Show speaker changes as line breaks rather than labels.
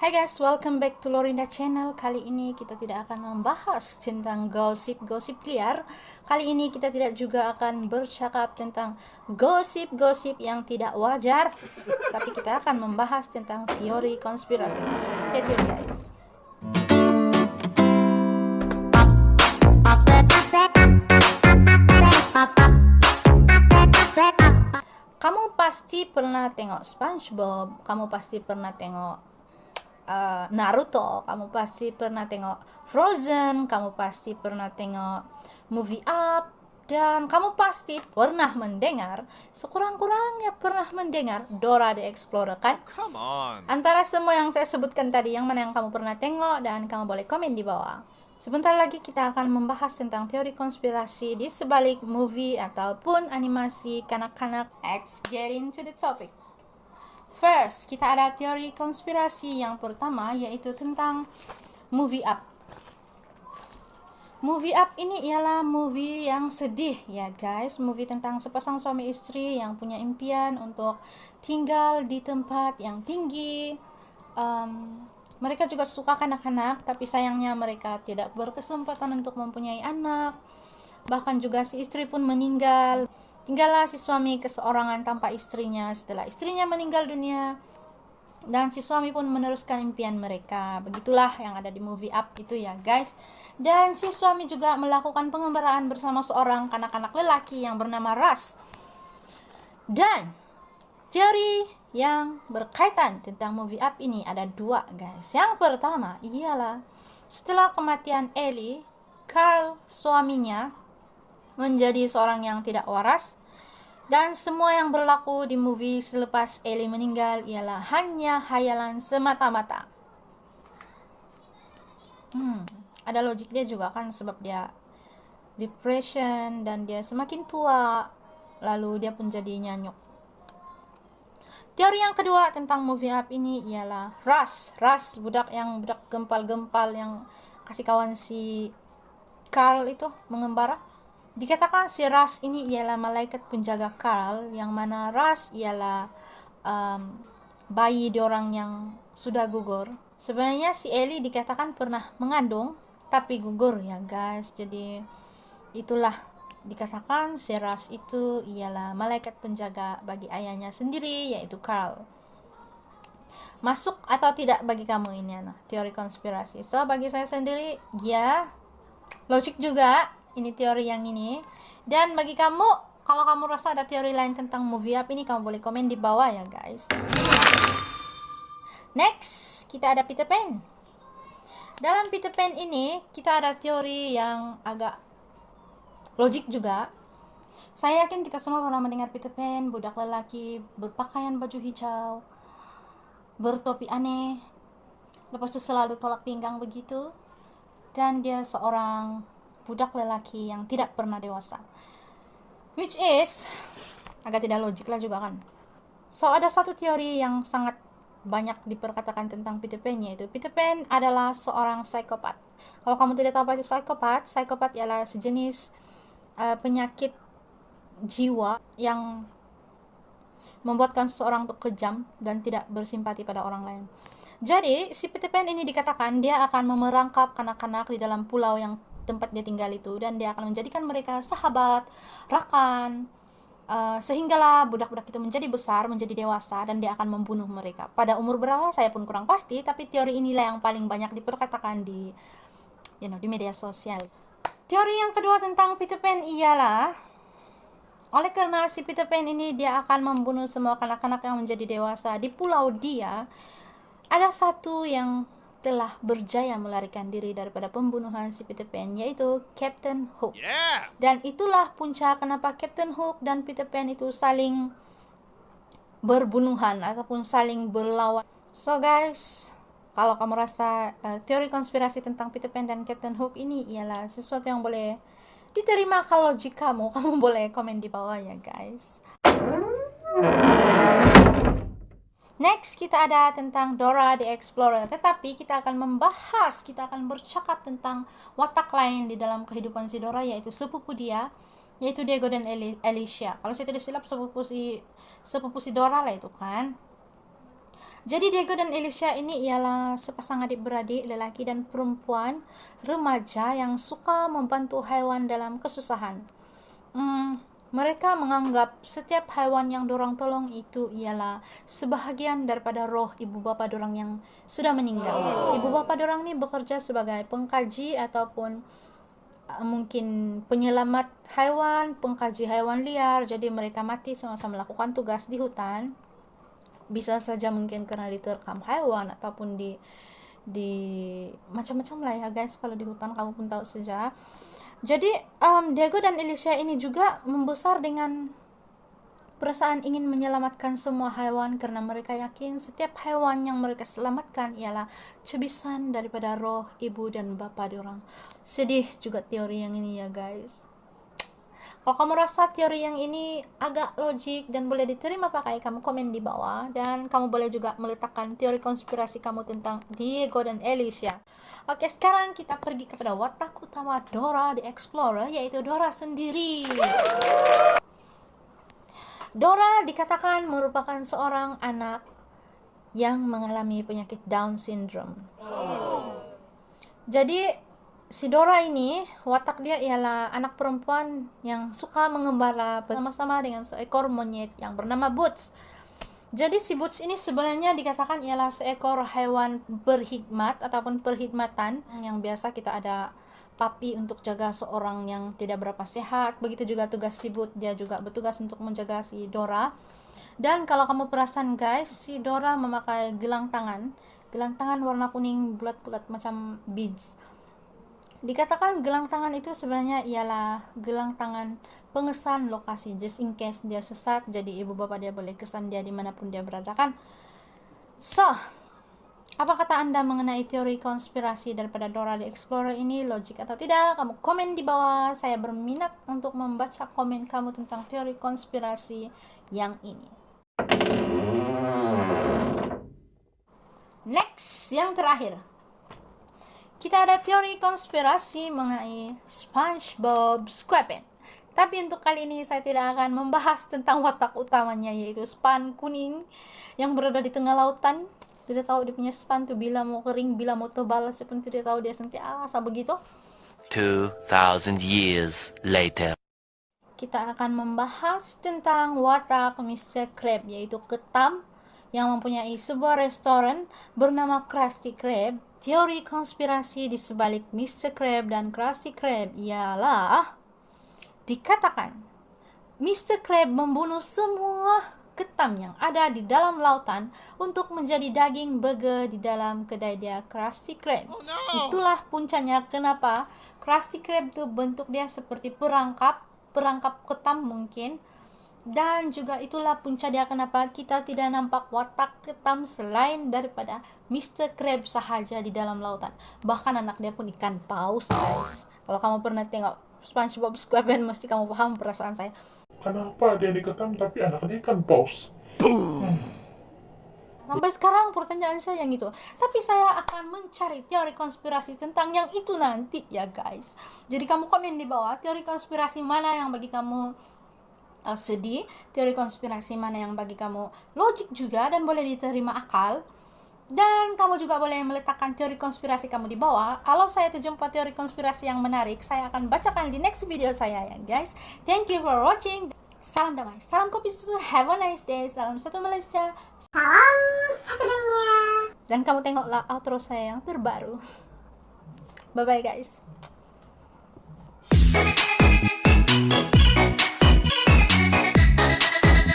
Hai guys, welcome back to Lorinda Channel. Kali ini kita tidak akan membahas tentang gosip-gosip liar. Kali ini kita tidak juga akan bercakap tentang gosip-gosip yang tidak wajar. Tapi kita akan membahas tentang teori konspirasi. Stay tuned guys. Kamu pasti pernah tengok SpongeBob, kamu pasti pernah tengok Naruto, kamu pasti pernah tengok Frozen, kamu pasti pernah tengok movie Up, dan kamu pasti pernah mendengar, sekurang-kurangnya pernah mendengar Dora the Explorer, kan?
Come on.
Antara semua yang saya sebutkan tadi, yang mana yang kamu pernah tengok, dan kamu boleh komen di bawah. Sebentar lagi kita akan membahas tentang teori konspirasi di sebalik movie ataupun animasi kanak-kanak. Let's get into the topic. First, kita ada teori konspirasi yang pertama, yaitu tentang movie Up. Movie Up ini ialah movie yang sedih ya guys. Movie tentang sepasang suami istri yang punya impian untuk tinggal di tempat yang tinggi. Mereka juga suka kanak-kanak, tapi sayangnya mereka tidak berkesempatan untuk mempunyai anak. Bahkan juga si istri pun meninggal. Tinggallah si suami keseorangan tanpa istrinya setelah istrinya meninggal dunia. Dan si suami pun meneruskan impian mereka. Begitulah yang ada di movie Up itu ya guys. Dan si suami juga melakukan pengembaraan bersama seorang kanak-kanak lelaki yang bernama Russ. Dan teori yang berkaitan tentang movie Up ini ada dua guys. Yang pertama ialah setelah kematian Ellie, Carl suaminya menjadi seorang yang tidak waras, dan semua yang berlaku di movie selepas Ellie meninggal ialah hanya hayalan semata-mata. Ada logik dia juga kan, sebab dia depression dan dia semakin tua, lalu dia pun jadi nyanyuk. Teori yang kedua tentang movie Up ini ialah Russ, budak gempal-gempal yang kasih kawan si Carl itu mengembara. Dikatakan si Russ ini ialah malaikat penjaga Carl, yang mana Russ ialah bayi diorang yang sudah gugur. Sebenarnya si Ellie dikatakan pernah mengandung tapi gugur ya guys. Jadi itulah dikatakan si Russ itu ialah malaikat penjaga bagi ayahnya sendiri, yaitu Carl. Masuk atau tidak bagi kamu ini teori konspirasi? So bagi saya sendiri ya logik juga ini teori yang ini. Dan bagi kamu, kalau kamu rasa ada teori lain tentang movie Up ini, kamu boleh komen di bawah ya guys. Next, kita ada Peter Pan. Dalam Peter Pan ini kita ada teori yang agak logik juga. Saya yakin kita semua pernah mendengar Peter Pan, budak lelaki berpakaian baju hijau, bertopi aneh, lepas itu selalu tolak pinggang begitu, dan dia seorang budak lelaki yang tidak pernah dewasa, which is agak tidak logik lah juga kan. So ada satu teori yang sangat banyak diperkatakan tentang Peter Pan, yaitu Peter Pan adalah seorang psikopat. Kalau kamu tidak tahu apa itu psikopat ialah sejenis penyakit jiwa yang membuatkan seseorang untuk kejam dan tidak bersimpati pada orang lain. Jadi si Peter Pan ini dikatakan dia akan memerangkap kanak-kanak di dalam pulau yang tempat dia tinggal itu, dan dia akan menjadikan mereka sahabat, rakan, sehinggalah budak-budak itu menjadi besar, menjadi dewasa, dan dia akan membunuh mereka. Pada umur berapa saya pun kurang pasti, tapi teori inilah yang paling banyak diperkatakan di di media sosial. Teori yang kedua tentang Peter Pan ialah oleh karena si Peter Pan ini dia akan membunuh semua kanak-kanak yang menjadi dewasa di pulau dia, ada satu yang telah berjaya melarikan diri daripada pembunuhan si Peter Pan, yaitu Captain Hook.
Yeah.
Dan itulah puncak kenapa Captain Hook dan Peter Pan itu saling berbunuhan ataupun saling berlawan. So guys, kalau kamu rasa teori konspirasi tentang Peter Pan dan Captain Hook ini ialah sesuatu yang boleh diterima kalau logik kamu boleh komen di bawah ya guys. Next, kita ada tentang Dora the Explorer. Tetapi kita akan bercakap tentang watak lain di dalam kehidupan si Dora, yaitu sepupu dia, yaitu Diego dan Alicia. Kalau saya tidak silap sepupu si Dora lah itu kan. Jadi Diego dan Alicia ini ialah sepasang adik-beradik, lelaki dan perempuan remaja yang suka membantu haiwan dalam kesusahan. Mereka menganggap setiap haiwan yang dorang tolong itu ialah sebahagian daripada roh ibu bapa dorang yang sudah meninggal. Ibu bapa dorang ni bekerja sebagai pengkaji ataupun mungkin penyelamat haiwan, pengkaji haiwan liar. Jadi mereka mati semasa melakukan tugas di hutan. Bisa saja mungkin karena diterkam haiwan ataupun di macam-macam lah ya guys, kalau di hutan kamu pun tahu saja. Jadi Diego dan Alicia ini juga membesar dengan perasaan ingin menyelamatkan semua haiwan karena mereka yakin setiap haiwan yang mereka selamatkan ialah cebisan daripada roh ibu dan bapa diorang. Sedih juga teori yang ini ya guys. Kalau kamu rasa teori yang ini agak logik dan boleh diterima pakai, kamu komen di bawah. Dan kamu boleh juga meletakkan teori konspirasi kamu tentang Diego dan Alicia. Oke, sekarang kita pergi kepada watak utama Dora the Explorer, yaitu Dora sendiri. Dora dikatakan merupakan seorang anak yang mengalami penyakit Down syndrome. Jadi si Dora ini, watak dia ialah anak perempuan yang suka mengembara bersama-sama dengan seekor monyet yang bernama Boots. Jadi si Boots ini sebenarnya dikatakan ialah seekor hewan berhikmat ataupun perkhidmatan, yang biasa kita ada papi untuk jaga seorang yang tidak berapa sehat. Begitu juga tugas si Boots, dia juga bertugas untuk menjaga si Dora. Dan kalau kamu perasan guys, si Dora memakai gelang tangan warna kuning bulat-bulat macam beads. Dikatakan gelang tangan itu sebenarnya ialah gelang tangan pengesan lokasi, just in case dia sesat, jadi ibu bapa dia boleh kesan dia dimanapun dia berada kan. So, apa kata anda mengenai teori konspirasi daripada Dora the Explorer ini, logik atau tidak? Kamu komen di bawah, saya berminat untuk membaca komen kamu tentang teori konspirasi yang ini. Next, yang terakhir, kita ada teori konspirasi mengenai SpongeBob SquarePants. Tapi untuk kali ini saya tidak akan membahas tentang watak utamanya, yaitu span kuning yang berada di tengah lautan. Tidak tahu dia punya span tuh bila mau kering, bila mau tebal, saya pun tidak tahu, dia sentiasa begitu.
2000 years later.
Kita akan membahas tentang watak Mr. Krab, yaitu ketam yang mempunyai sebuah restoran bernama Krusty Krab. Teori konspirasi di sebalik Mr. Krab dan Krusty Krab ialah dikatakan Mr. Krab membunuh semua ketam yang ada di dalam lautan untuk menjadi daging burger di dalam kedai dia Krusty Krab. Oh, no. Itulah puncanya kenapa Krusty Krab itu bentuk dia seperti perangkap ketam mungkin. Dan juga itulah punca dia kenapa kita tidak nampak watak ketam selain daripada Mr. Krab sahaja di dalam lautan. Bahkan anak dia pun ikan paus guys. Kalau kamu pernah tengok SpongeBob SquarePants, mesti kamu paham perasaan saya.
Kenapa dia diketam tapi anaknya ikan paus?
Sampai sekarang pertanyaan saya yang itu. Tapi saya akan mencari teori konspirasi tentang yang itu nanti ya guys. Jadi kamu komen di bawah teori konspirasi mana yang bagi kamu sedih, teori konspirasi mana yang bagi kamu logik juga dan boleh diterima akal. Dan kamu juga boleh meletakkan teori konspirasi kamu di bawah. Kalau saya terjumpa teori konspirasi yang menarik, saya akan bacakan di next video saya ya guys. Thank you for watching. Salam damai, salam kopi susu, have a nice day, salam satu Malaysia,
salam satu dunia.
Dan kamu tengoklah outro saya yang terbaru. Bye bye guys.